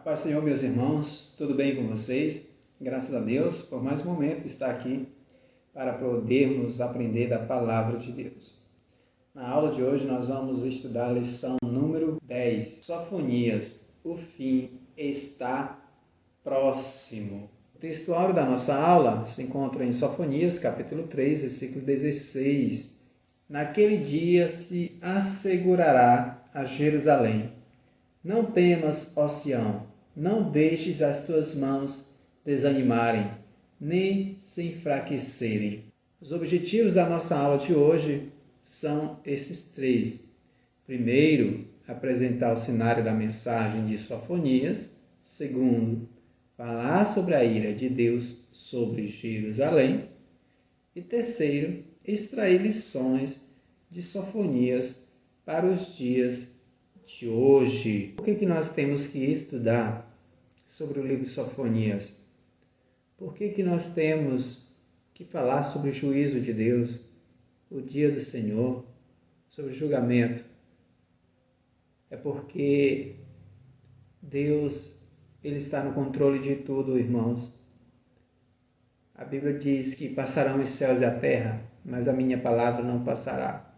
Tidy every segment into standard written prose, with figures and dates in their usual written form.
Paz do Senhor, meus irmãos, tudo bem com vocês? Graças a Deus por mais um momento estar aqui para podermos aprender da Palavra de Deus. Na aula de hoje nós vamos estudar a lição número 10, Sofonias, o fim está próximo. O textuário da nossa aula se encontra em Sofonias, capítulo 3, versículo 16. Naquele dia se assegurará a Jerusalém. Não temas, ó Sião, não deixes as tuas mãos desanimarem, nem se enfraquecerem. Os objetivos da nossa aula de hoje são esses três. Primeiro, apresentar o cenário da mensagem de Sofonias. Segundo, falar sobre a ira de Deus sobre Jerusalém. E terceiro, extrair lições de Sofonias para os dias de hoje. Por que nós temos que estudar sobre o livro de Sofonias? Por que nós temos que falar sobre o juízo de Deus, o dia do Senhor, sobre o julgamento? É porque Deus, Ele está no controle de tudo, irmãos. A Bíblia diz que passarão os céus e a terra, mas a minha palavra não passará.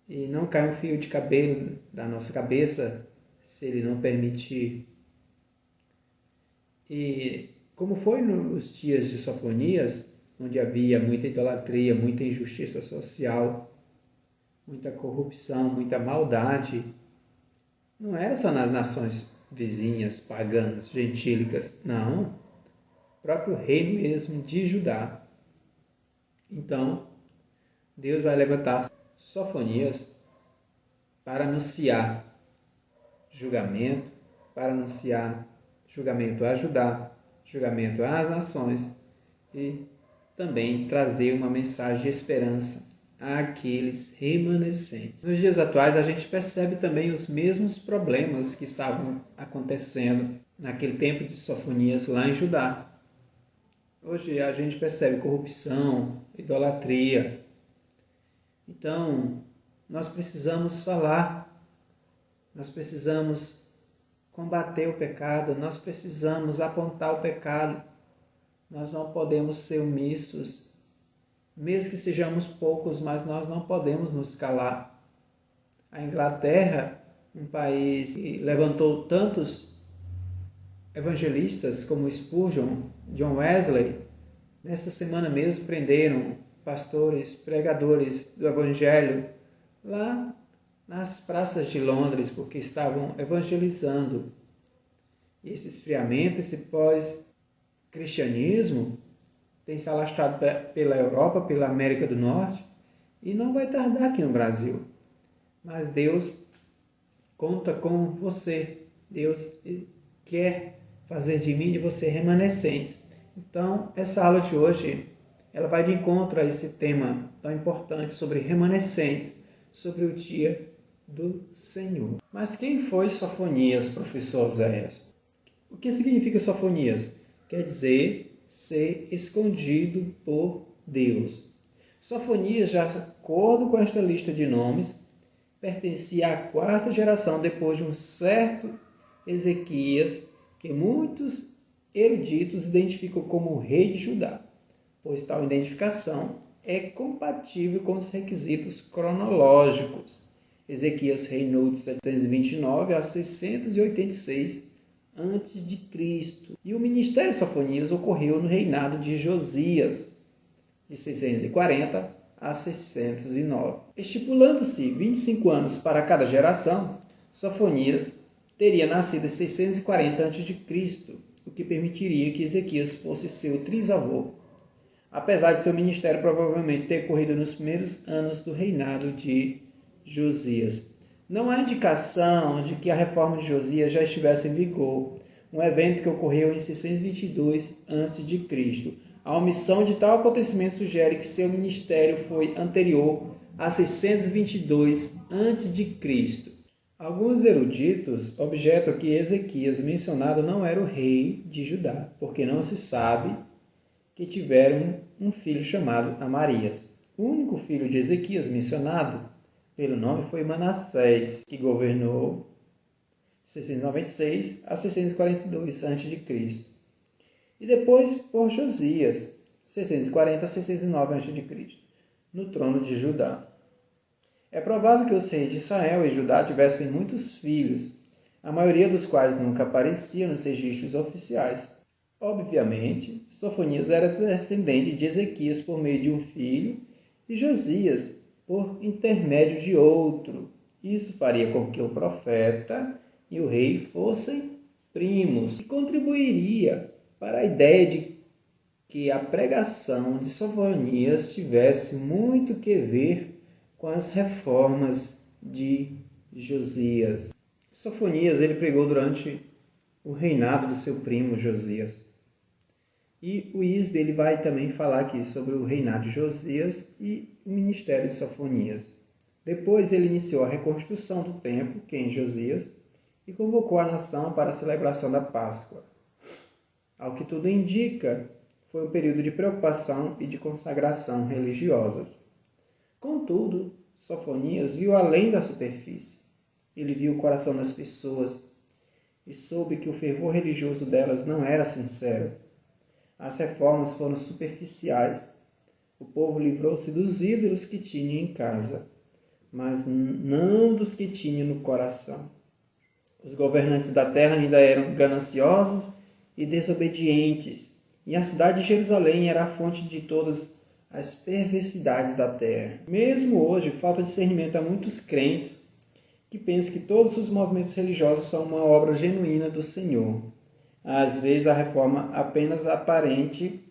E não cai um fio de cabelo da nossa cabeça se Ele não permitir. E como foi nos dias de Sofonias, onde havia muita idolatria, muita injustiça social, muita corrupção, muita maldade, não era só nas nações vizinhas, pagãs, gentílicas, não. O próprio reino mesmo de Judá. Então, Deus vai levantar Sofonias para anunciar julgamento, para anunciar julgamento a Judá, julgamento às nações e também trazer uma mensagem de esperança àqueles remanescentes. Nos dias atuais a gente percebe também os mesmos problemas que estavam acontecendo naquele tempo de Sofonias lá em Judá. Hoje a gente percebe corrupção, idolatria. Então, nós precisamos falar, nós precisamos combater o pecado, nós precisamos apontar o pecado. Nós não podemos ser omissos, mesmo que sejamos poucos, mas nós não podemos nos calar. A Inglaterra, um país que levantou tantos evangelistas como Spurgeon, John Wesley, nesta semana mesmo prenderam pastores, pregadores do Evangelho lá nas praças de Londres, porque estavam evangelizando. E esse esfriamento, esse pós-cristianismo tem se alastrado pela Europa, pela América do Norte, e não vai tardar aqui no Brasil. Mas Deus conta com você. Deus quer fazer de mim e de você remanescentes. Então, essa aula de hoje, ela vai de encontro a esse tema tão importante sobre remanescentes, sobre o dia do Senhor. Mas quem foi Sofonias, professor Oséias? O que significa Sofonias? Quer dizer ser escondido por Deus. Sofonias, de acordo com esta lista de nomes, pertencia à quarta geração depois de um certo Ezequias, que muitos eruditos identificam como o rei de Judá, pois tal identificação é compatível com os requisitos cronológicos. Ezequias reinou de 729 a 686 a.C. E o ministério de Sofonias ocorreu no reinado de Josias, de 640 a 609. Estipulando-se 25 anos para cada geração, Sofonias teria nascido em 640 a.C., o que permitiria que Ezequias fosse seu trisavô, apesar de seu ministério provavelmente ter ocorrido nos primeiros anos do reinado de Josias. Não há indicação de que a reforma de Josias já estivesse em vigor, um evento que ocorreu em 622 a.C. A omissão de tal acontecimento sugere que seu ministério foi anterior a 622 a.C. Alguns eruditos objetam que Ezequias mencionado não era o rei de Judá, porque não se sabe que tiveram um filho chamado Amarias. O único filho de Ezequias mencionado pelo nome foi Manassés, que governou 696 a 642 a.C. E depois por Josias, 640 a 609 a.C., no trono de Judá. É provável que os reis de Israel e Judá tivessem muitos filhos, a maioria dos quais nunca aparecia nos registros oficiais. Obviamente, Sofonias era descendente de Ezequias por meio de um filho e Josias por intermédio de outro. Isso faria com que o profeta e o rei fossem primos e contribuiria para a ideia de que a pregação de Sofonias tivesse muito que ver com as reformas de Josias. Sofonias ele pregou durante o reinado do seu primo Josias. E o Isbe ele vai também falar aqui sobre o reinado de Josias e o ministério de Sofonias. Depois ele iniciou a reconstrução do templo, que é em Josias, e convocou a nação para a celebração da Páscoa. Ao que tudo indica, foi um período de preocupação e de consagração religiosas. Contudo, Sofonias viu além da superfície. Ele viu o coração das pessoas e soube que o fervor religioso delas não era sincero. As reformas foram superficiais. O povo livrou-se dos ídolos que tinha em casa, mas não dos que tinha no coração. Os governantes da terra ainda eram gananciosos e desobedientes, e a cidade de Jerusalém era a fonte de todas as perversidades da terra. Mesmo hoje, falta discernimento a muitos crentes que pensam que todos os movimentos religiosos são uma obra genuína do Senhor. Às vezes, a reforma apenas aparente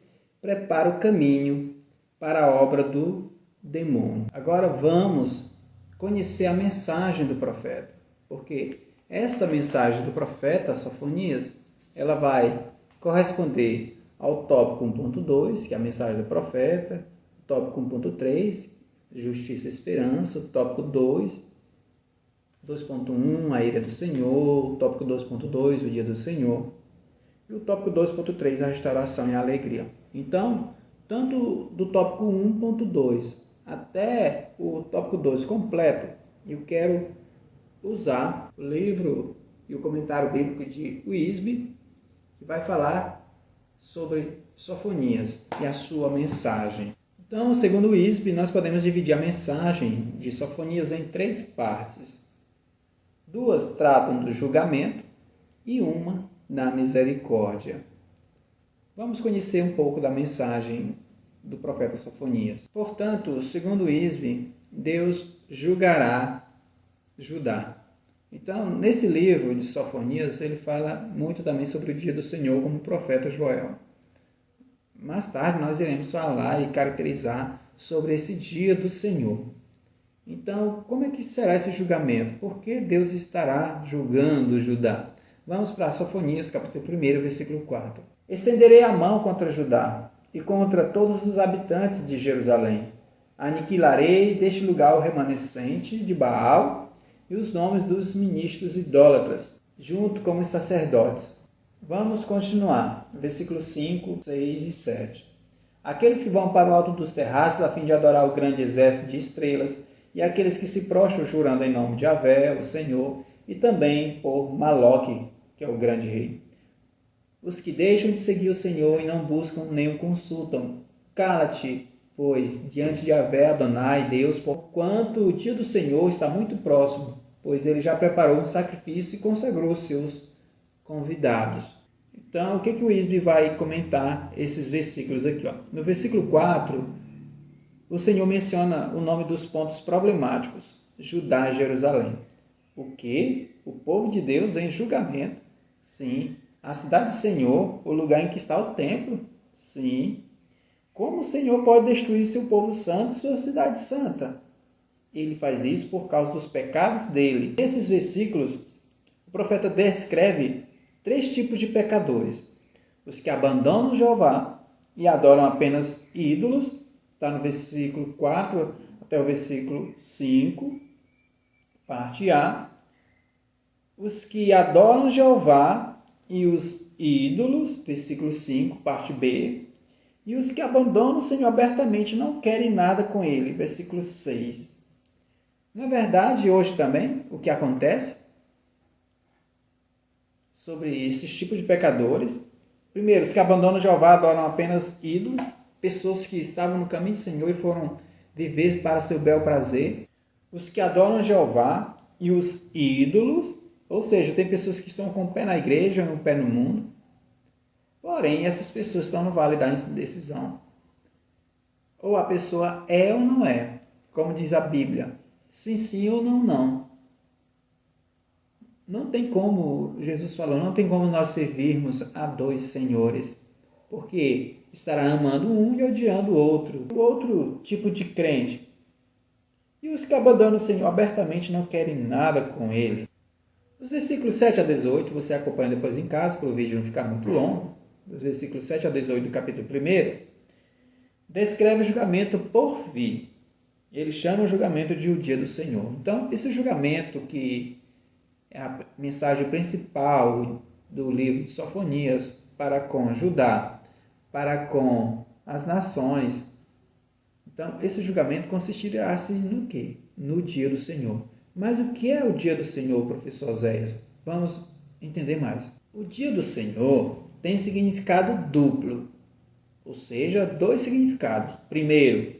prepara o caminho para a obra do demônio. Agora vamos conhecer a mensagem do profeta, porque essa mensagem do profeta Sofonias, ela vai corresponder ao tópico 1.2, que é a mensagem do profeta, o tópico 1.3, justiça e esperança, o tópico 2.1, a ira do Senhor, o tópico 2.2, o dia do Senhor, e o tópico 2.3, a restauração e a alegria. Então, tanto do tópico 1.2 até o tópico 2 completo, eu quero usar o livro e o comentário bíblico de Wisby, que vai falar sobre Sofonias e a sua mensagem. Então, segundo Wisby, nós podemos dividir a mensagem de Sofonias em 3 partes. 2 tratam do julgamento e uma da misericórdia. Vamos conhecer um pouco da mensagem do profeta Sofonias. Portanto, segundo Wisby, Deus julgará Judá. Então, nesse livro de Sofonias, ele fala muito também sobre o dia do Senhor como o profeta Joel. Mais tarde, nós iremos falar e caracterizar sobre esse dia do Senhor. Então, como é que será esse julgamento? Por que Deus estará julgando Judá? Vamos para Sofonias, capítulo 1, versículo 4. Estenderei a mão contra Judá e contra todos os habitantes de Jerusalém. Aniquilarei deste lugar o remanescente de Baal e os nomes dos ministros idólatras, junto com os sacerdotes. Vamos continuar. Versículos 5, 6 e 7. Aqueles que vão para o alto dos terraços a fim de adorar o grande exército de estrelas, e aqueles que se prostram jurando em nome de Yahvé, o Senhor, e também por Maloque, que é o grande rei. Os que deixam de seguir o Senhor e não buscam nem o consultam. Cala-te, pois, diante de Yahvé, Adonai, Deus, porquanto o dia do Senhor está muito próximo, pois ele já preparou um sacrifício e consagrou os seus convidados. Então, o que o Wisby vai comentar esses versículos aqui? No versículo 4, o Senhor menciona o nome dos pontos problemáticos, Judá e Jerusalém. O que? O povo de Deus em julgamento? Sim. A cidade do Senhor, o lugar em que está o templo? Sim. Como o Senhor pode destruir seu povo santo e sua cidade santa? Ele faz isso por causa dos pecados dele. Nesses versículos, o profeta descreve 3 tipos de pecadores. Os que abandonam Jeová e adoram apenas ídolos, está no versículo 4 até o versículo 5, parte A. Os que adoram Jeová e os ídolos, versículo 5, parte B. E os que abandonam o Senhor abertamente não querem nada com ele, versículo 6. Na verdade, hoje também, o que acontece? sobre esses tipos de pecadores. Primeiro, os que abandonam Jeová adoram apenas ídolos, pessoas que estavam no caminho do Senhor e foram viver para seu bel prazer. Os que adoram Jeová e os ídolos, ou seja, tem pessoas que estão com o pé na igreja e o pé no mundo. Porém, essas pessoas estão no vale da indecisão. Ou a pessoa é ou não é, como diz a Bíblia. Sim, sim ou não, não. Não tem como, Jesus falou, não tem como nós servirmos a dois senhores, porque estará amando um e odiando o outro tipo de crente. E os que abandonam o Senhor abertamente não querem nada com ele. Os versículos 7 a 18, você acompanha depois em casa, para o vídeo não ficar muito longo. Os versículos 7 a 18 do capítulo 1, descreve o julgamento por vir. Ele chama o julgamento de o dia do Senhor. Então, esse julgamento que é a mensagem principal do livro de Sofonias para com Judá, para com as nações. Então, esse julgamento consistirá assim no quê? No dia do Senhor. Mas o que é o dia do Senhor, professor Zéias? Vamos entender mais. O dia do Senhor tem significado duplo, ou seja, dois significados. Primeiro,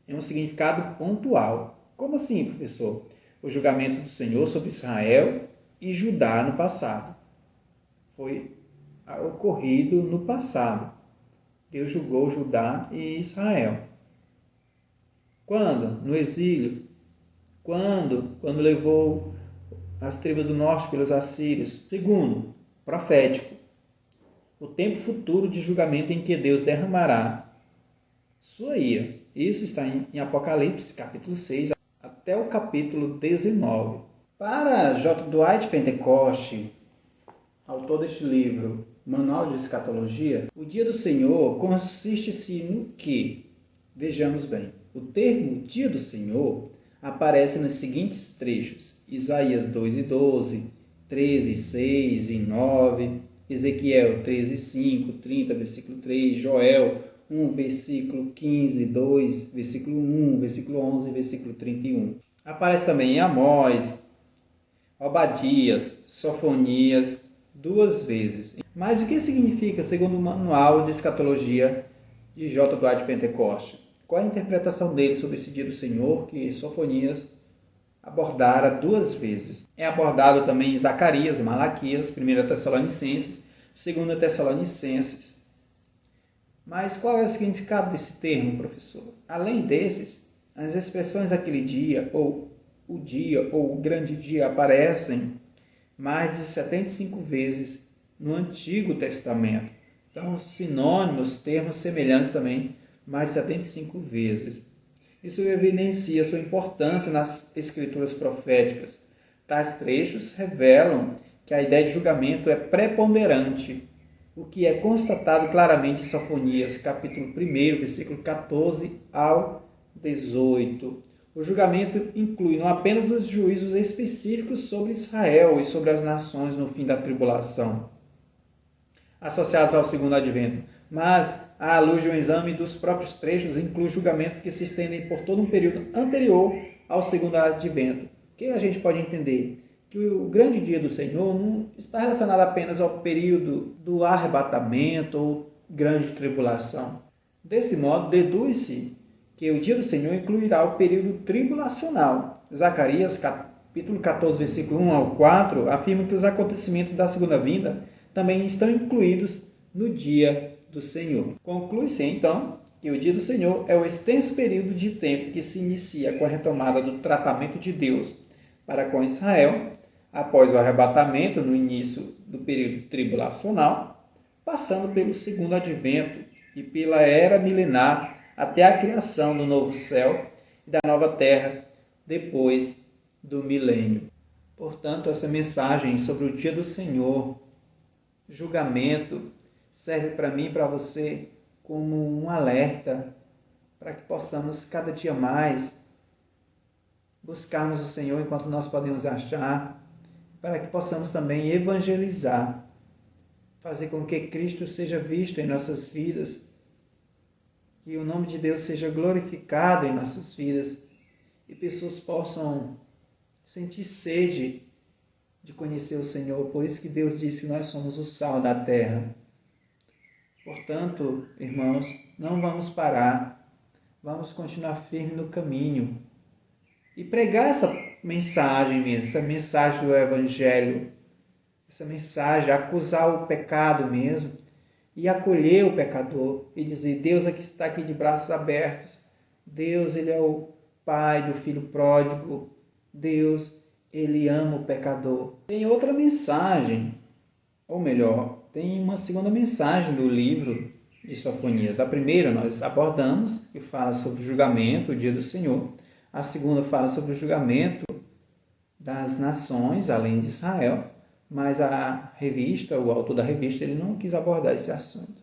é um significado pontual. Como assim, professor? O julgamento do Senhor sobre Israel e Judá no passado. Foi ocorrido no passado. Deus julgou Judá e Israel. Quando? No exílio. Quando levou as tribos do norte pelos assírios. Segundo, profético. O tempo futuro de julgamento em que Deus derramará sua ira. Isso está em Apocalipse, capítulo 6, até o capítulo 19. Para J. Dwight Pentecoste, autor deste livro, Manual de Escatologia, o dia do Senhor consiste-se no quê? Vejamos bem. O termo dia do Senhor aparece nos seguintes trechos: Isaías 2:12, 13:6 e 9, Ezequiel 13:5, 30, versículo 3, Joel 1, versículo 15, 2, versículo 1, versículo 11, versículo 31. Aparece também em Amós, Obadias, Sofonias, 2 vezes. Mas o que significa, segundo o Manual de Escatologia de J. Dwight Pentecoste? Qual a interpretação dele sobre esse dia do Senhor que Sofonias abordara 2 vezes? É abordado também em Zacarias, Malaquias, 1 Tessalonicenses, 2 Tessalonicenses. Mas qual é o significado desse termo, professor? Além desses, as expressões daquele dia, ou o dia, ou o grande dia, aparecem mais de 75 vezes no Antigo Testamento. Então, sinônimos, termos semelhantes também, mais de 75 vezes. Isso evidencia sua importância nas escrituras proféticas. Tais trechos revelam que a ideia de julgamento é preponderante, o que é constatado claramente em Sofonias, capítulo 1, versículo 14 ao 18. O julgamento inclui não apenas os juízos específicos sobre Israel e sobre as nações no fim da tribulação, associados ao segundo advento, mas, à luz de um exame dos próprios trechos, inclui julgamentos que se estendem por todo um período anterior ao segundo advento. O que a gente pode entender? Que o grande dia do Senhor não está relacionado apenas ao período do arrebatamento ou grande tribulação. Desse modo, deduz-se que o dia do Senhor incluirá o período tribulacional. Zacarias, capítulo 14, versículo 1 ao 4, afirma que os acontecimentos da segunda vinda também estão incluídos no dia do Senhor. Conclui-se, então, que o dia do Senhor é o extenso período de tempo que se inicia com a retomada do tratamento de Deus para com Israel, após o arrebatamento, no início do período tribulacional, passando pelo segundo advento e pela era milenar até a criação do novo céu e da nova terra, depois do milênio. Portanto, essa mensagem sobre o dia do Senhor, julgamento, serve para mim e para você como um alerta para que possamos cada dia mais buscarmos o Senhor enquanto nós podemos achar, para que possamos também evangelizar, fazer com que Cristo seja visto em nossas vidas, que o nome de Deus seja glorificado em nossas vidas e pessoas possam sentir sede de conhecer o Senhor. Por isso que Deus disse que nós somos o sal da terra. Portanto, irmãos, não vamos parar, vamos continuar firme no caminho e pregar essa mensagem mesmo, essa mensagem do Evangelho, essa mensagem, acusar o pecado mesmo e acolher o pecador e dizer: Deus aqui está aqui de braços abertos. Deus, Ele é o Pai do filho pródigo. Deus, Ele ama o pecador. Tem outra mensagem, ou melhor, tem uma segunda mensagem do livro de Sofonias. A primeira nós abordamos, que fala sobre o julgamento, o dia do Senhor. A segunda fala sobre o julgamento das nações, além de Israel. Mas a revista, o autor da revista, ele não quis abordar esse assunto.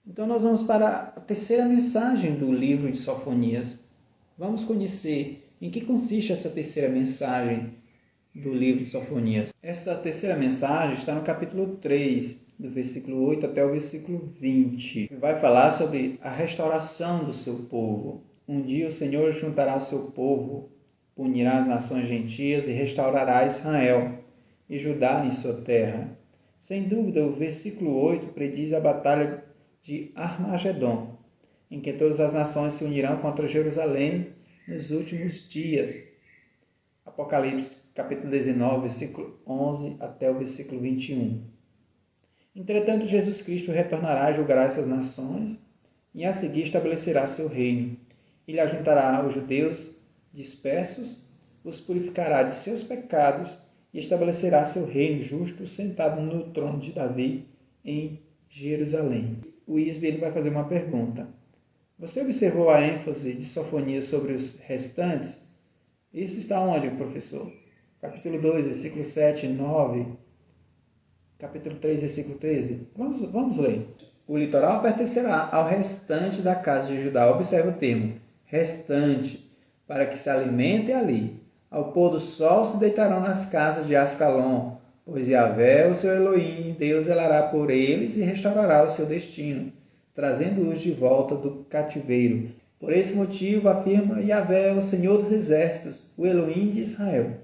Então nós vamos para a terceira mensagem do livro de Sofonias. Vamos conhecer em que consiste essa terceira mensagem do livro de Sofonias. Esta terceira mensagem está no capítulo 3, do versículo 8 até o versículo 20, que vai falar sobre a restauração do seu povo. Um dia o Senhor juntará o seu povo, punirá as nações gentias e restaurará Israel e Judá em sua terra. Sem dúvida, o versículo 8 prediz a batalha de Armagedon, em que todas as nações se unirão contra Jerusalém nos últimos dias. Apocalipse, capítulo 19, versículo 11 até o versículo 21. Entretanto, Jesus Cristo retornará e julgará essas nações, e a seguir estabelecerá seu reino. Ele ajuntará os judeus dispersos, os purificará de seus pecados e estabelecerá seu reino justo sentado no trono de Davi em Jerusalém. O Isbe ele vai fazer uma pergunta. Você observou a ênfase de Sofonias sobre os restantes? Isso está onde, professor? Capítulo 2, versículo 7 e 9. Capítulo 3, versículo 13. Vamos ler. O litoral pertencerá ao restante da casa de Judá. Observe o termo, restante, para que se alimentem ali. Ao pôr do sol se deitarão nas casas de Ascalon, pois Yahvé, o seu Elohim, Deus zelará por eles e restaurará o seu destino, trazendo-os de volta do cativeiro. Por esse motivo, afirma Yahvé, o Senhor dos Exércitos, o Elohim de Israel: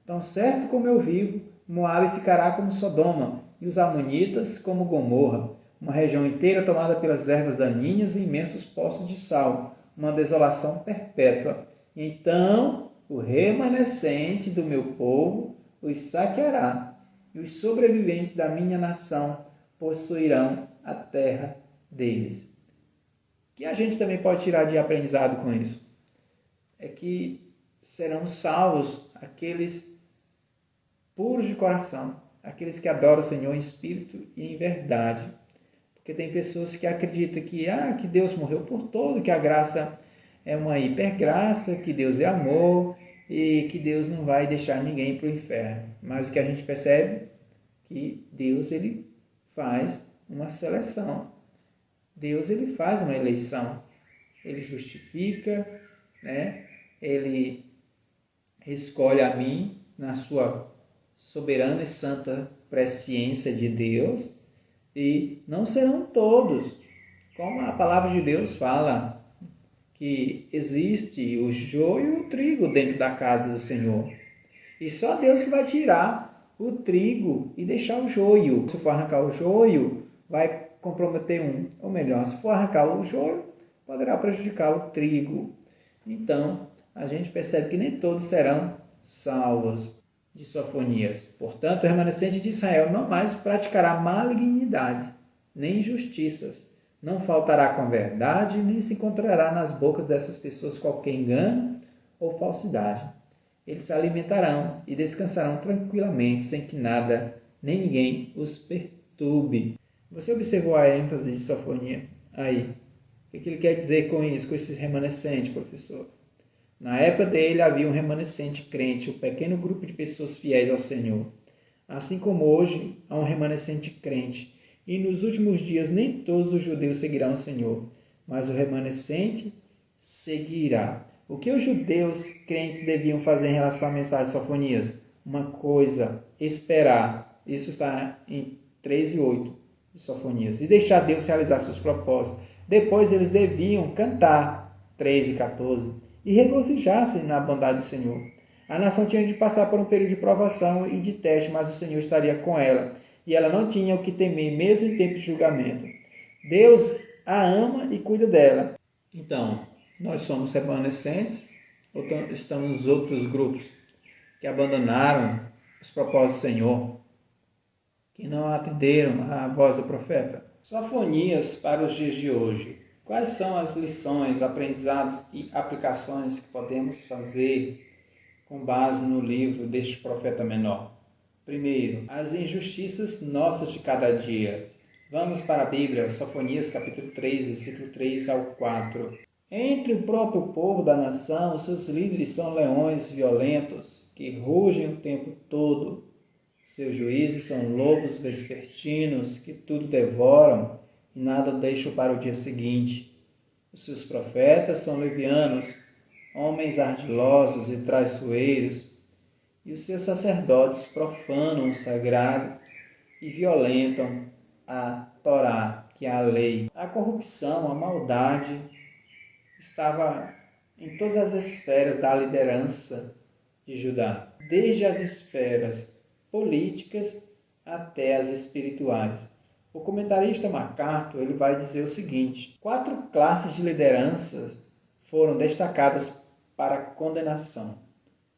tão certo como eu vivo, Moabe ficará como Sodoma, e os amonitas como Gomorra, uma região inteira tomada pelas ervas daninhas e imensos poços de sal, uma desolação perpétua. Então o remanescente do meu povo os saqueará, e os sobreviventes da minha nação possuirão a terra deles. O que a gente também pode tirar de aprendizado com isso? É que serão salvos aqueles puros de coração, aqueles que adoram o Senhor em espírito e em verdade. Porque tem pessoas que acreditam que Deus morreu por todo, que a graça é uma hipergraça, que Deus é amor e que Deus não vai deixar ninguém para o inferno. Mas o que a gente percebe é que Deus ele faz uma seleção. Deus ele faz uma eleição. Ele justifica, né? Ele escolhe a mim na sua soberana e santa presciência de Deus, e não serão todos. Como a palavra de Deus fala, que existe o joio e o trigo dentro da casa do Senhor. E só Deus que vai tirar o trigo e deixar o joio. Se for arrancar o joio, vai comprometer um. Ou melhor, se for arrancar o joio, poderá prejudicar o trigo. Então, a gente percebe que nem todos serão salvos de Sofonias. Portanto, o remanescente de Israel não mais praticará malignidade, nem injustiças. Não faltará com a verdade, nem se encontrará nas bocas dessas pessoas qualquer engano ou falsidade. Eles se alimentarão e descansarão tranquilamente, sem que nada nem ninguém os perturbe. Você observou a ênfase de Sofonias aí? O que ele quer dizer com isso, com esses remanescentes, professor? Na época dele havia um remanescente crente, um pequeno grupo de pessoas fiéis ao Senhor. Assim como hoje há um remanescente crente. E nos últimos dias nem todos os judeus seguirão o Senhor, mas o remanescente seguirá. O que os judeus crentes deviam fazer em relação à mensagem de Sofonias? Uma coisa, esperar. Isso está em 3:8 de Sofonias. E deixar Deus realizar seus propósitos. Depois eles deviam cantar, 3:14, e regozijar-se na bondade do Senhor. A nação tinha de passar por um período de provação e de teste, mas o Senhor estaria com ela. E ela não tinha o que temer, mesmo em tempo de julgamento. Deus a ama e cuida dela. Então, nós somos remanescentes ou estamos nos outros grupos que abandonaram os propósitos do Senhor, que não atenderam à voz do profeta? Sofonias para os dias de hoje. Quais são as lições, aprendizados e aplicações que podemos fazer com base no livro deste profeta menor? Primeiro, as injustiças nossas de cada dia. Vamos para a Bíblia, Sofonias capítulo 3, versículo 3 ao 4. Entre o próprio povo da nação, os seus líderes são leões violentos, que rugem o tempo todo. Seus juízes são lobos vespertinos, que tudo devoram e nada deixam para o dia seguinte. Os seus profetas são levianos, homens ardilosos e traiçoeiros, e os seus sacerdotes profanam o sagrado e violentam a Torá, que é a lei. A corrupção, a maldade estava em todas as esferas da liderança de Judá, desde as esferas políticas até as espirituais. O comentarista MacArthur ele vai dizer o seguinte: 4 classes de liderança foram destacadas para a condenação.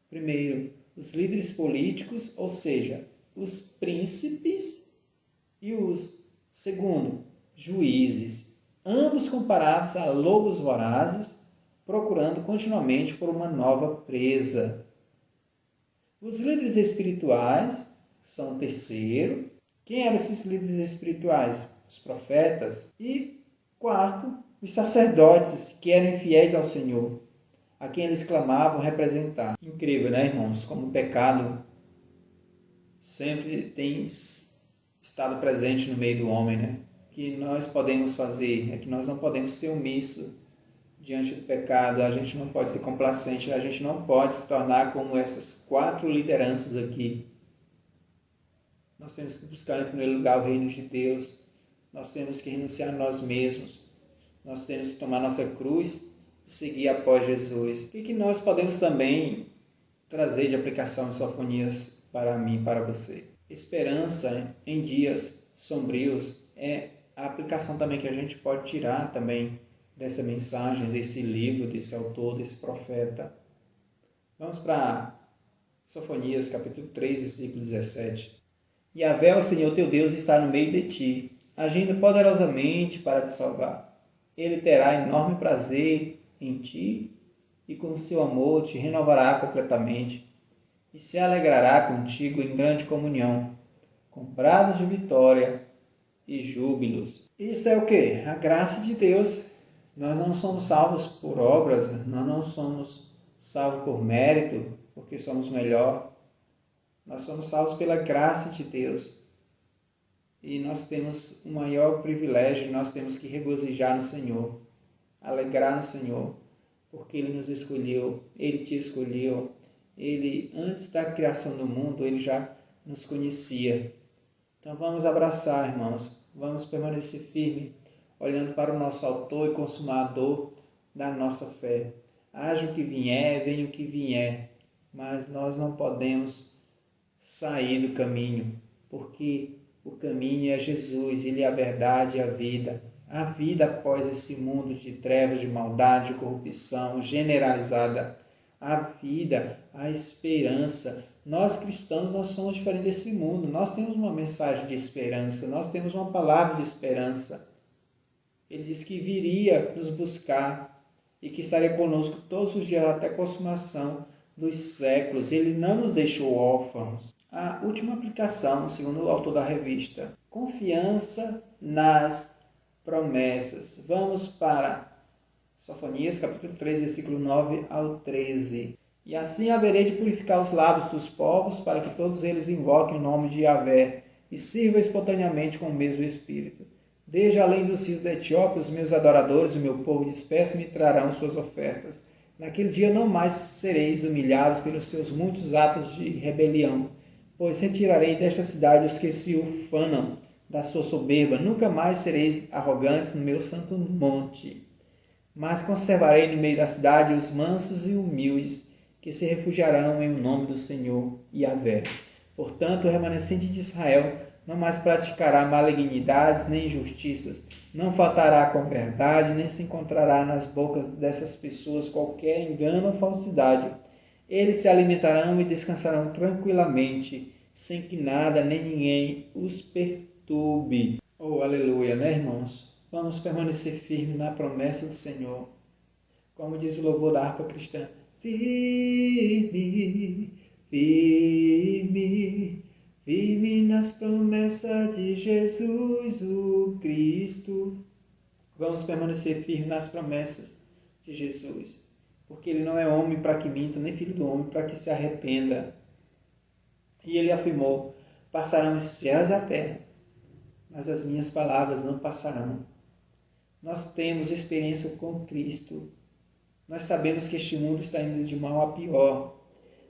Primeiro, os líderes políticos, ou seja, os príncipes, e os, segundo, juízes, ambos comparados a lobos vorazes, procurando continuamente por uma nova presa. Os líderes espirituais são o terceiro. Quem eram esses líderes espirituais? Os profetas. E quarto, os sacerdotes, que eram infiéis ao Senhor, a quem eles clamavam representar. Incrível, né, irmãos? Como o pecado sempre tem estado presente no meio do homem, né? O que nós podemos fazer é que nós não podemos ser omissos diante do pecado, a gente não pode ser complacente, a gente não pode se tornar como essas 4 lideranças aqui. Nós temos que buscar em primeiro lugar o reino de Deus, nós temos que renunciar a nós mesmos, nós temos que tomar nossa cruz e seguir após Jesus. O que nós podemos também trazer de aplicação de Sofonias para mim, para você? Esperança em dias sombrios é a aplicação também que a gente pode tirar também dessa mensagem, desse livro, desse autor, desse profeta. Vamos para Sofonias, capítulo 3, versículo 17. Yahvé, o Senhor teu Deus, está no meio de ti, agindo poderosamente para te salvar. Ele terá enorme prazer em ti e com seu amor te renovará completamente e se alegrará contigo em grande comunhão, com brados de vitória e júbilos. Isso é o quê? A graça de Deus. Nós não somos salvos por obras, nós não somos salvos por mérito, porque somos melhor. Nós somos salvos pela graça de Deus. E nós temos o maior privilégio, nós temos que regozijar no Senhor, alegrar no Senhor, porque Ele nos escolheu, Ele te escolheu, Ele, antes da criação do mundo, Ele já nos conhecia. Então vamos abraçar, irmãos, vamos permanecer firme, olhando para o nosso autor e consumador da nossa fé. Haja o que vier, venha o que vier, mas nós não podemos sair do caminho, porque o caminho é Jesus, Ele é a verdade e a vida após esse mundo de trevas, de maldade, de corrupção generalizada, a vida, a esperança. Nós cristãos, nós somos diferentes desse mundo, nós temos uma mensagem de esperança, nós temos uma palavra de esperança. Ele disse que viria nos buscar e que estaria conosco todos os dias até a consumação dos séculos. Ele não nos deixou órfãos. A última aplicação, segundo o autor da revista, confiança nas promessas. Vamos para Sofonias, capítulo 3, versículo 9 ao 13. E assim haverei de purificar os lábios dos povos, para que todos eles invoquem o nome de Yahvé e sirvam espontaneamente com o mesmo espírito. Desde além dos rios da Etiópia, os meus adoradores, o meu povo disperso, me trarão suas ofertas. Naquele dia não mais sereis humilhados pelos seus muitos atos de rebelião, pois retirarei desta cidade os que se ufanam da sua soberba. Nunca mais sereis arrogantes no meu santo monte, mas conservarei no meio da cidade os mansos e humildes, que se refugiarão em o nome do Senhor Yahvé. Portanto, o remanescente de Israel não mais praticará malignidades nem injustiças, não faltará com verdade, nem se encontrará nas bocas dessas pessoas qualquer engano ou falsidade. Eles se alimentarão e descansarão tranquilamente, sem que nada nem ninguém os perturbe. Oh, aleluia, né, irmãos? Vamos permanecer firmes na promessa do Senhor. Como diz o louvor da harpa cristã, firme, firme, firme nas promessas de Jesus, o Cristo. Vamos permanecer firmes nas promessas de Jesus, porque Ele não é homem para que minta, nem filho do homem para que se arrependa. E Ele afirmou, passarão os céus e a terra, mas as minhas palavras não passarão. Nós temos experiência com Cristo. Nós sabemos que este mundo está indo de mal a pior.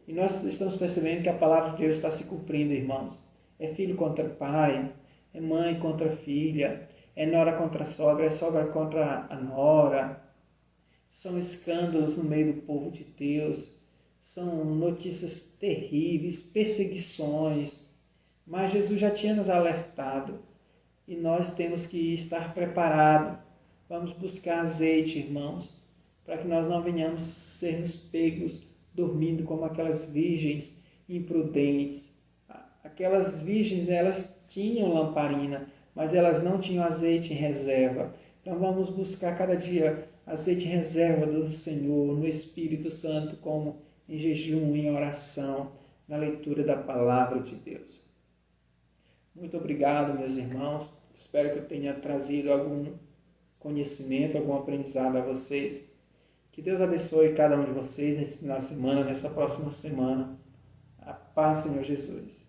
E nós estamos percebendo que a palavra de Deus está se cumprindo, irmãos. É filho contra pai, é mãe contra filha, é nora contra sogra, é sogra contra a nora. São escândalos no meio do povo de Deus. São notícias terríveis, perseguições. Mas Jesus já tinha nos alertado. E nós temos que estar preparados. Vamos buscar azeite, irmãos, para que nós não venhamos sermos pegos dormindo como aquelas virgens imprudentes. Aquelas virgens, elas tinham lamparina, mas elas não tinham azeite em reserva. Então vamos buscar cada dia azeite em reserva do Senhor, no Espírito Santo, como em jejum, em oração, na leitura da palavra de Deus. Muito obrigado, meus irmãos. Espero que eu tenha trazido algum conhecimento, algum aprendizado a vocês. Que Deus abençoe cada um de vocês nesse final de semana, nessa próxima semana. A paz, Senhor Jesus.